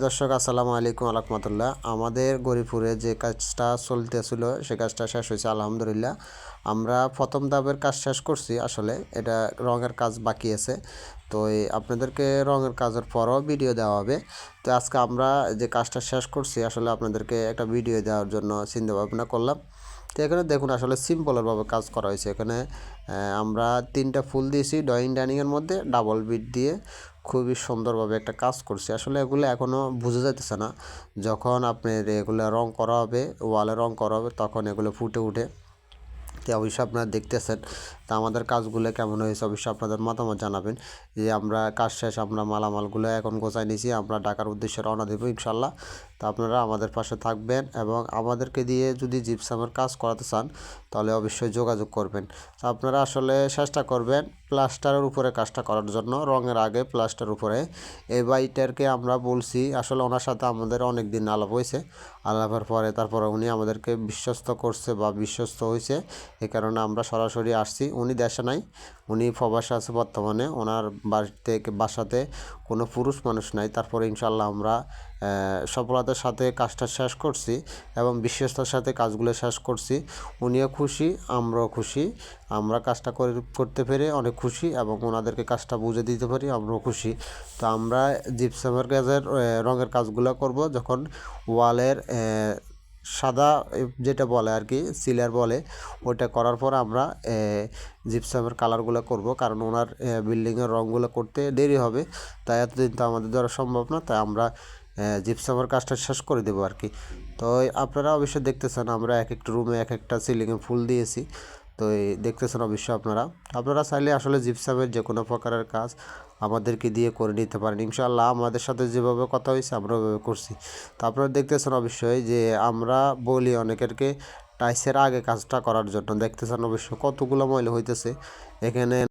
দর্শক আসসালামু আলাইকুম রাহমাতুল্লাহ। আমাদের গরিপুরে যে কাজটা চলতেছিল সে কাজটা শেষ হয়েছে আলহামদুলিল্লাহ। আমরা প্রথম ধাপের কাজ শেষ করছি, আসলে এটা রঙের কাজ বাকি আছে। তো আপনাদেরকে রঙের কাজের পরও ভিডিও দেওয়া হবে। তো আজকে আমরা যে কাজটা শেষ করছি আসলে আপনাদেরকে একটা ভিডিও দেওয়ার জন্য চিন্তা ভাবনা করলাম। তো এখানে দেখুন আসলে সিম্পলভাবে কাজ করা হয়েছে। এখানে আমরা 3টা ফুল দিয়েছি ড্রয়িং ডাইনিংয়ের মধ্যে ডাবল বিট দিয়ে খুবই সুন্দরভাবে একটা কাজ করছি। আসলে এগুলো এখনও বোঝা যাইতেছে না, যখন আপনার এগুলো রং করা হবে, ওয়ালে রং করা হবে, তখন এগুলো ফুটে উঠে। তো অবশ্যই আপনারা দেখতেছেন। তা আমাদের কাজগুলো কেমন হয়েছে অবশ্যই আপনাদের মতামত জানাবেন। যে আমরা কাজ শেষ, আমরা মালামালগুলো এখন গোছায় নিয়েছি, আমরা ঢাকার উদ্দেশ্যে রওনা দেবো ইনশাল্লাহ। তো আপনারা আমাদের পাশে থাকবেন এবং আমাদেরকে দিয়ে যদি জিপসামের কাজ করাতে চান তাহলে অবশ্যই যোগাযোগ করবেন। তো আপনারা আসলে চেষ্টা করবেন প্লাস্টারের উপরে কাজটা করার জন্য, রঙের আগে প্লাস্টার উপরে। এই বাইটারকে আমরা বলছি, আসলে ওনার সাথে আমাদের অনেক দিন আলাপ হয়েছে। আলাপের পরে তারপরে উনি আমাদেরকে বিশ্বস্ত করছে বা বিশ্বস্ত হয়েছে, এই কারণে আমরা সরাসরি আসছি। উনি দেশে নাই, উনি প্রবাসে আছে বর্তমানে। ওনার বাসাতে কোনো পুরুষ মানুষ নাই। তারপরে ইনশাল্লাহ আমরা সফলতার সাথে কাজটা শেষ করছি এবং বিশ্বস্তার সাথে কাজগুলো শেষ করছি। উনিও খুশি, আমরাও খুশি। আমরা কাজটা করতে পেরে অনেক খুশি এবং ওনাদেরকে কাজটা বুঝে দিতে পারি, আমরাও খুশি। তো আমরা জিপসামের কাজের রঙের কাজগুলো করব যখন ওয়ালের সাদা যেটা বলে আর কি, সিলার বলে, ওইটা করার পর আমরা জিপসামের কালারগুলো করব। কারণ ওনার বিল্ডিংয়ের রঙগুলো করতে দেরি হবে, তাই এতদিন তো আমাদের দ্বারা সম্ভব না। তাই আমরা জিপসামের কাজটা শেষ করে দেবো আর কি। তো আপনারা অবশ্যই দেখতেছেন আমরা এক একটা রুমে এক একটা সিলিংয়ে ফুল দিয়েছি। তো দেখতেছেন অবশ্যই আপনারা চাইলে আসলে জিপসামের যে কোনো প্রকারের কাজ আমাদেরকে দিয়ে করে নিতে পারেন ইনশাআল্লাহ। আমাদের সাথে যেভাবে কথা হয়েছে আমরা ওইভাবে করছি। তো আপনারা দেখতেছেন অবশ্যই যে আমরা বলি অনেকেরকে টাইসের আগে কাজটা করার জন্য। দেখতেছেন অবশ্যই কতগুলো ময়লা হইতেছে এখানে।